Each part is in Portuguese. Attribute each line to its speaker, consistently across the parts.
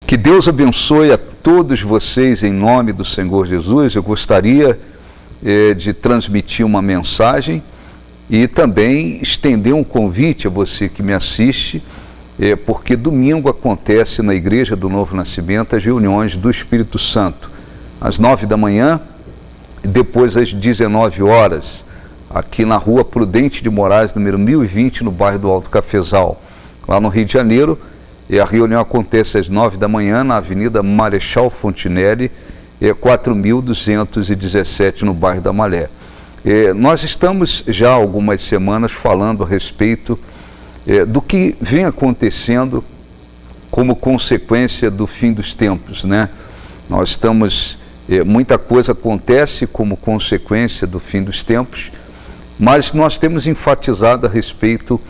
Speaker 1: Que Deus abençoe a todos vocês em nome do Senhor Jesus. Eu gostaria de transmitir uma mensagem e também estender um convite a você que me assiste, porque domingo acontece na Igreja do Novo Nascimento as reuniões do Espírito Santo, às 9 da manhã e depois às 19 horas, aqui na Rua Prudente de Moraes, número 1020, no bairro do Alto Cafezal, lá no Rio de Janeiro. E a reunião acontece às 9 da manhã na Avenida Marechal Fontinelli, 4217, no bairro da Malé. Nós estamos já há algumas semanas falando a respeito do que vem acontecendo como consequência do fim dos tempos, né? Nós estamos, muita coisa acontece como consequência do fim dos tempos, mas nós temos enfatizado a respeito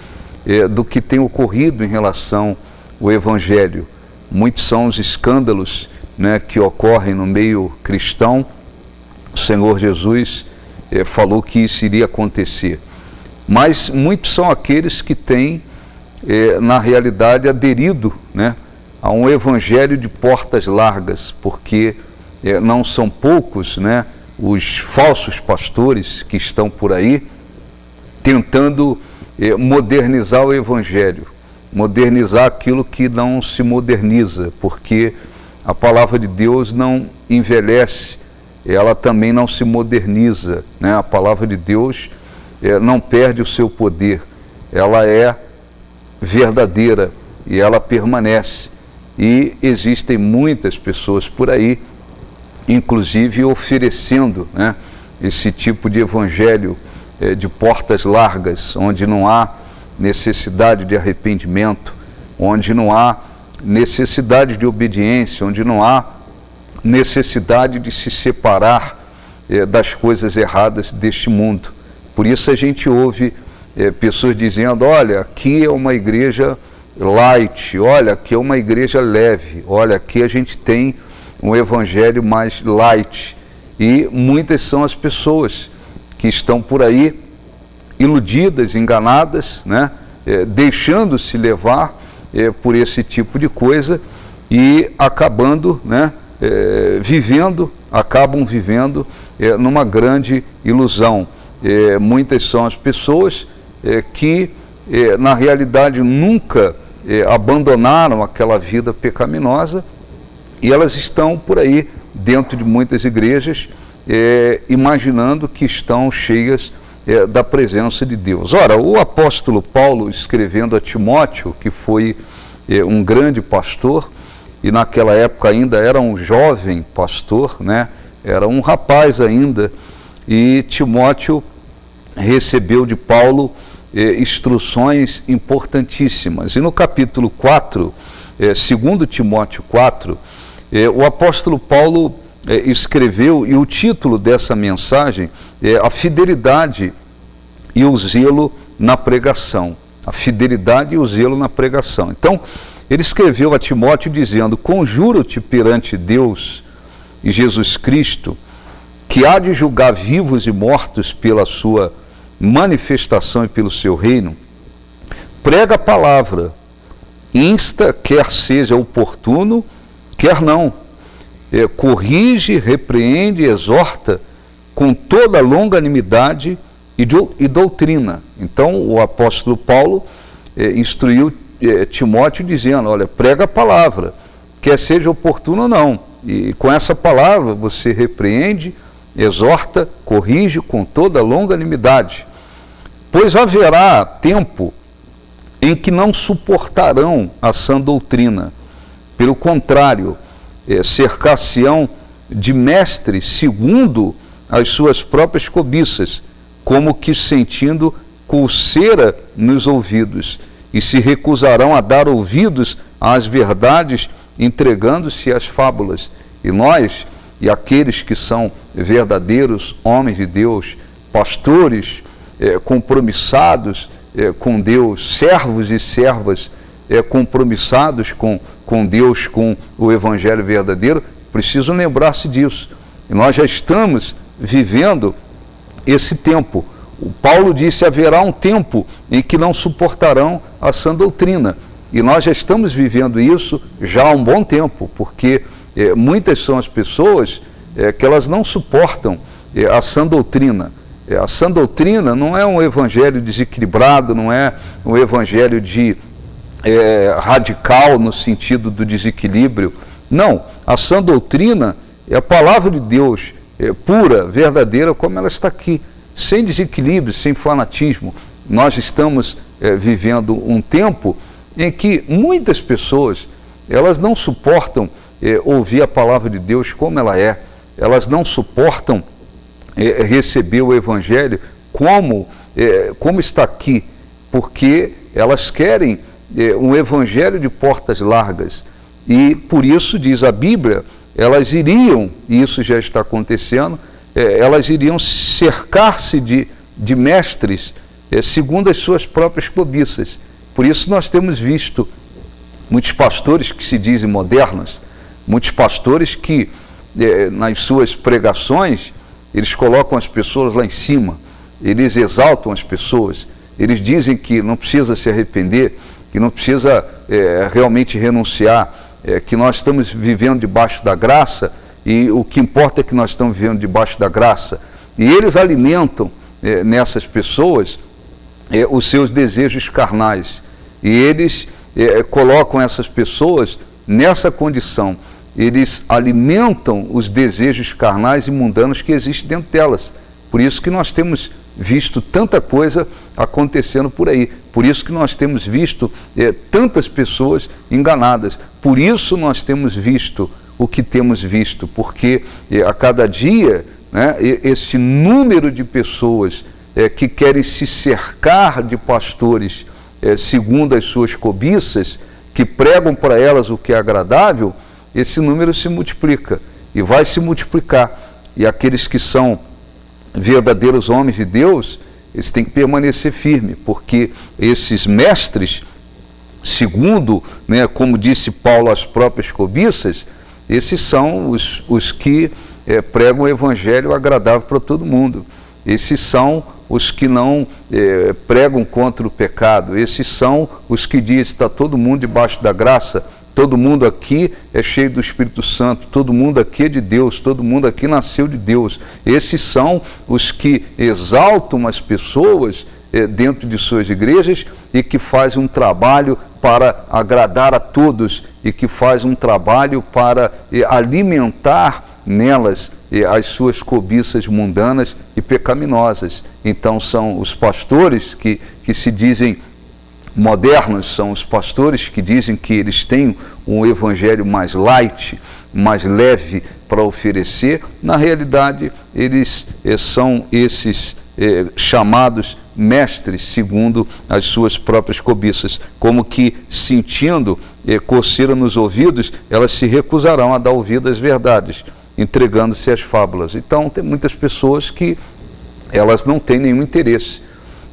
Speaker 1: do que tem ocorrido em relação ao Evangelho. Muitos são os escândalos, né, que ocorrem no meio cristão. O Senhor Jesus falou que isso iria acontecer. Mas muitos são aqueles que têm, na realidade, aderido, né, a um Evangelho de portas largas, porque não são poucos, né, os falsos pastores que estão por aí tentando modernizar o Evangelho, modernizar aquilo que não se moderniza, porque a palavra de Deus não envelhece, ela também não se moderniza, né? A palavra de Deus não perde o seu poder, ela é verdadeira e ela permanece. E existem muitas pessoas por aí, inclusive oferecendo, né, esse tipo de evangelho de portas largas, onde não há necessidade de arrependimento, onde não há necessidade de obediência, onde não há necessidade de se separar das coisas erradas deste mundo. Por isso a gente ouve pessoas dizendo: olha, aqui é uma igreja light, olha, aqui é uma igreja leve, olha, aqui a gente tem um evangelho mais light. E muitas são as pessoas que estão por aí iludidas, enganadas, né? Deixando-se levar por esse tipo de coisa e acabando, né, acabam vivendo numa grande ilusão. Muitas são as pessoas que, na realidade, nunca abandonaram aquela vida pecaminosa e elas estão por aí, dentro de muitas igrejas, imaginando que estão cheias da presença de Deus. Ora, o apóstolo Paulo, escrevendo a Timóteo, que foi um grande pastor, e naquela época ainda era um jovem pastor, né? Era um rapaz ainda, e Timóteo recebeu de Paulo instruções importantíssimas. E no capítulo 4, 2 Timóteo 4, o apóstolo Paulo escreveu, e o título dessa mensagem é A Fidelidade e o Zelo na Pregação. A fidelidade e o zelo na pregação. Então, ele escreveu a Timóteo dizendo: conjuro-te perante Deus e Jesus Cristo, que há de julgar vivos e mortos pela sua manifestação e pelo seu reino, prega a palavra, insta, quer seja oportuno, quer não, corrige, repreende, exorta com toda longanimidade e doutrina. Então o apóstolo Paulo instruiu Timóteo dizendo: olha, prega a palavra, quer seja oportuno ou não, e com essa palavra você repreende, exorta, corrige com toda longanimidade, pois haverá tempo em que não suportarão a sã doutrina, pelo contrário, cercar-se-ão de mestres segundo as suas próprias cobiças, como que sentindo coceira nos ouvidos, e se recusarão a dar ouvidos às verdades, entregando-se às fábulas. E nós, e aqueles que são verdadeiros homens de Deus, pastores compromissados com Deus, servos e servas compromissados com Deus, com o Evangelho verdadeiro, precisam lembrar-se disso. E nós já estamos vivendo esse tempo. O Paulo disse: haverá um tempo em que não suportarão a sã doutrina. E nós já estamos vivendo isso já há um bom tempo, porque muitas são as pessoas que elas não suportam a sã doutrina. A sã doutrina não é um evangelho desequilibrado, não é um evangelho radical no sentido do desequilíbrio. Não, a sã doutrina é a palavra de Deus, pura, verdadeira, como ela está aqui, sem desequilíbrio, sem fanatismo. Nós estamos vivendo um tempo em que muitas pessoas, elas não suportam ouvir a palavra de Deus como ela é, elas não suportam receber o evangelho como está aqui, porque elas querem um evangelho de portas largas. E por isso, diz a Bíblia, elas iriam, e isso já está acontecendo, elas iriam cercar-se de mestres segundo as suas próprias cobiças. Por isso nós temos visto muitos pastores que se dizem modernos, muitos pastores que nas suas pregações eles colocam as pessoas lá em cima, eles exaltam as pessoas, eles dizem que não precisa se arrepender, que não precisa realmente renunciar, que nós estamos vivendo debaixo da graça e o que importa é que nós estamos vivendo debaixo da graça. E eles alimentam nessas pessoas os seus desejos carnais. E eles colocam essas pessoas nessa condição. Eles alimentam os desejos carnais e mundanos que existem dentro delas. Por isso que nós temos visto tanta coisa acontecendo por aí. Por isso que nós temos visto tantas pessoas enganadas. Por isso nós temos visto o que temos visto. Porque a cada dia, né, esse número de pessoas que querem se cercar de pastores segundo as suas cobiças, que pregam para elas o que é agradável, esse número se multiplica e vai se multiplicar. E aqueles que são verdadeiros homens de Deus, eles têm que permanecer firmes, porque esses mestres, segundo, né, como disse Paulo, as próprias cobiças, esses são os que pregam o evangelho agradável para todo mundo. Esses são os que não pregam contra o pecado. Esses são os que dizem que está todo mundo debaixo da graça, todo mundo aqui é cheio do Espírito Santo, todo mundo aqui é de Deus, todo mundo aqui nasceu de Deus. Esses são os que exaltam as pessoas dentro de suas igrejas e que fazem um trabalho para agradar a todos e que fazem um trabalho para alimentar nelas as suas cobiças mundanas e pecaminosas. Então são os pastores que se dizem modernos, são os pastores que dizem que eles têm um evangelho mais light, mais leve para oferecer. Na realidade, eles são esses chamados mestres segundo as suas próprias cobiças, como que sentindo coceira nos ouvidos, elas se recusarão a dar ouvido às verdades, entregando-se às fábulas. Então tem muitas pessoas que elas não têm nenhum interesse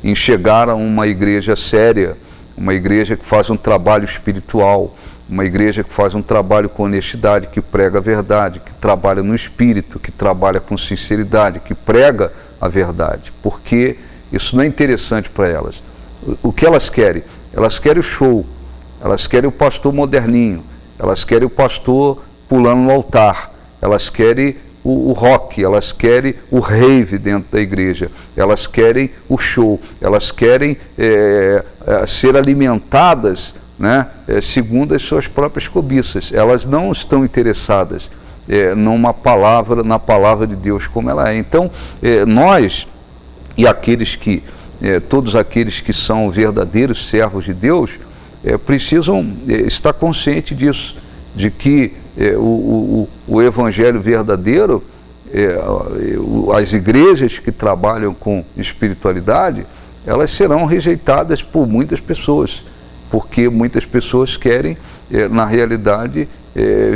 Speaker 1: em chegar a uma igreja séria, uma igreja que faz um trabalho espiritual, uma igreja que faz um trabalho com honestidade, que prega a verdade, que trabalha no espírito, que trabalha com sinceridade, que prega a verdade, porque isso não é interessante para elas. O que elas querem? Elas querem o show, elas querem o pastor moderninho, elas querem o pastor pulando no altar, elas querem o rock, elas querem o rave dentro da igreja, elas querem o show, elas querem ser alimentadas, né, segundo as suas próprias cobiças. Elas não estão interessadas na palavra de Deus como ela é. Então, nós e todos aqueles que são verdadeiros servos de Deus, precisam estar conscientes disso, de que o evangelho verdadeiro, as igrejas que trabalham com espiritualidade, elas serão rejeitadas por muitas pessoas, porque muitas pessoas querem, na realidade,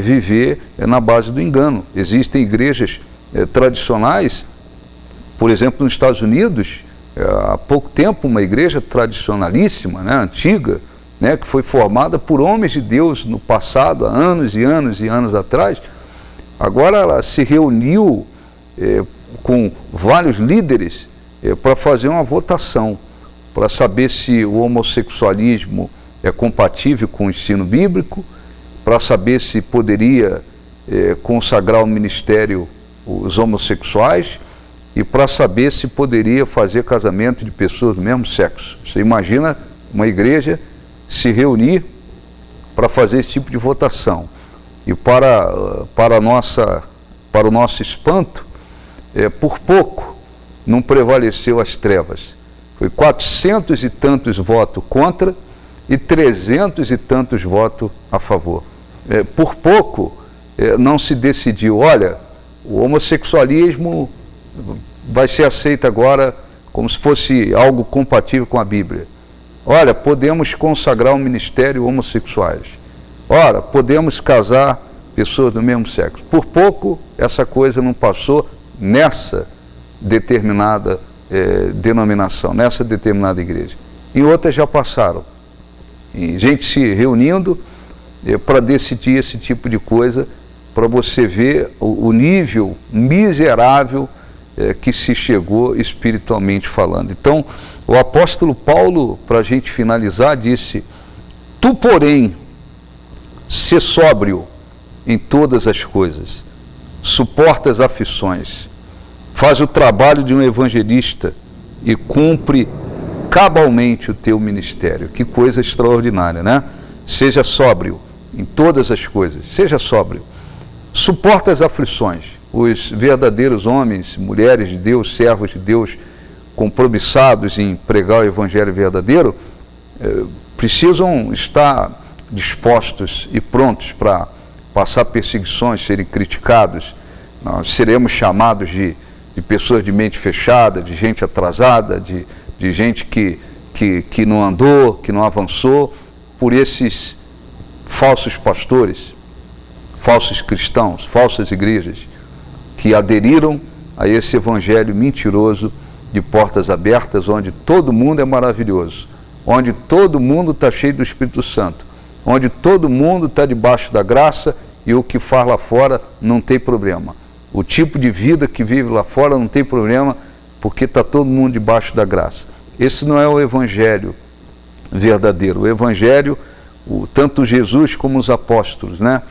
Speaker 1: viver na base do engano. Existem igrejas tradicionais, por exemplo, nos Estados Unidos, há pouco tempo, uma igreja tradicionalíssima, né, antiga, né, que foi formada por homens de Deus no passado, há anos e anos e anos atrás. Agora ela se reuniu com vários líderes para fazer uma votação, para saber se o homossexualismo é compatível com o ensino bíblico, para saber se poderia consagrar o ministério os homossexuais e para saber se poderia fazer casamento de pessoas do mesmo sexo. Você imagina uma igreja se reunir para fazer esse tipo de votação. E para o nosso espanto, por pouco não prevaleceu as trevas. Foi 400 e tantos votos contra e 300 e tantos votos a favor. Por pouco não se decidiu, olha, o homossexualismo vai ser aceito agora como se fosse algo compatível com a Bíblia. Olha, podemos consagrar o ministério homossexuais. Ora, podemos casar pessoas do mesmo sexo. Por pouco, essa coisa não passou nessa determinada denominação, nessa determinada igreja. Em outras já passaram. E gente se reunindo para decidir esse tipo de coisa, para você ver o nível miserável que se chegou espiritualmente falando. Então, o apóstolo Paulo, para a gente finalizar, disse: tu, porém, sê sóbrio em todas as coisas, suporta as aflições, faz o trabalho de um evangelista e cumpre cabalmente o teu ministério. Que coisa extraordinária, né? Seja sóbrio em todas as coisas, seja sóbrio. Suporta as aflições. Os verdadeiros homens, mulheres de Deus, servos de Deus, compromissados em pregar o evangelho verdadeiro, precisam estar dispostos e prontos para passar perseguições, serem criticados. Nós seremos chamados de pessoas de mente fechada, de gente atrasada, de gente que não andou, que não avançou, por esses falsos pastores, falsos cristãos, falsas igrejas, que aderiram a esse evangelho mentiroso de portas abertas, onde todo mundo é maravilhoso, onde todo mundo está cheio do Espírito Santo, onde todo mundo está debaixo da graça e o que faz lá fora não tem problema. O tipo de vida que vive lá fora não tem problema, porque está todo mundo debaixo da graça. Esse não é o evangelho verdadeiro. O evangelho, tanto Jesus como os apóstolos, né?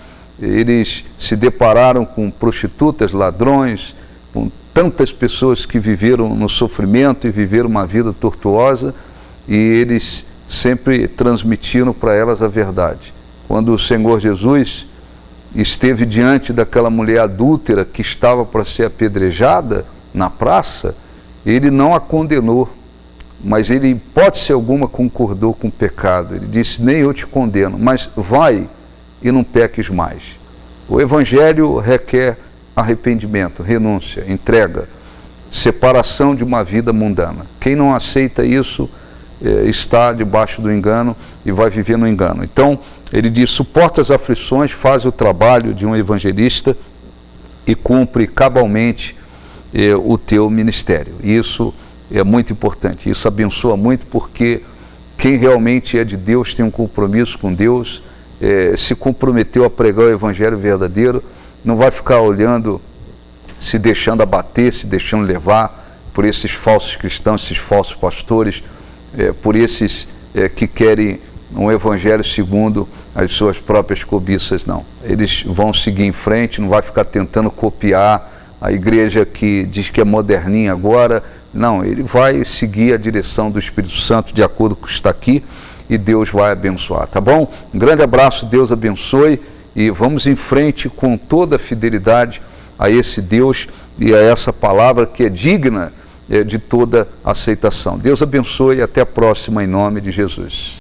Speaker 1: Eles se depararam com prostitutas, ladrões, com tantas pessoas que viveram no sofrimento e viveram uma vida tortuosa, e eles sempre transmitiram para elas a verdade. Quando o Senhor Jesus esteve diante daquela mulher adúltera que estava para ser apedrejada na praça, ele não a condenou, mas ele, em hipótese alguma, concordou com o pecado. Ele disse: nem eu te condeno, mas vai e não peques mais. O evangelho requer arrependimento, renúncia, entrega, separação de uma vida mundana. Quem não aceita isso está debaixo do engano e vai viver no engano. Então, ele diz: suporta as aflições, faz o trabalho de um evangelista e cumpre cabalmente o teu ministério. Isso é muito importante, isso abençoa muito, porque quem realmente é de Deus, tem um compromisso com Deus, se comprometeu a pregar o evangelho verdadeiro, não vai ficar olhando, se deixando abater, se deixando levar por esses falsos cristãos, esses falsos pastores, por esses que querem um evangelho segundo as suas próprias cobiças, não. Eles vão seguir em frente, não vai ficar tentando copiar a igreja que diz que é moderninha agora. Não, ele vai seguir a direção do Espírito Santo de acordo com o que está aqui, e Deus vai abençoar, tá bom? Um grande abraço, Deus abençoe, e vamos em frente com toda a fidelidade a esse Deus e a essa palavra que é digna de toda aceitação. Deus abençoe e até a próxima, em nome de Jesus.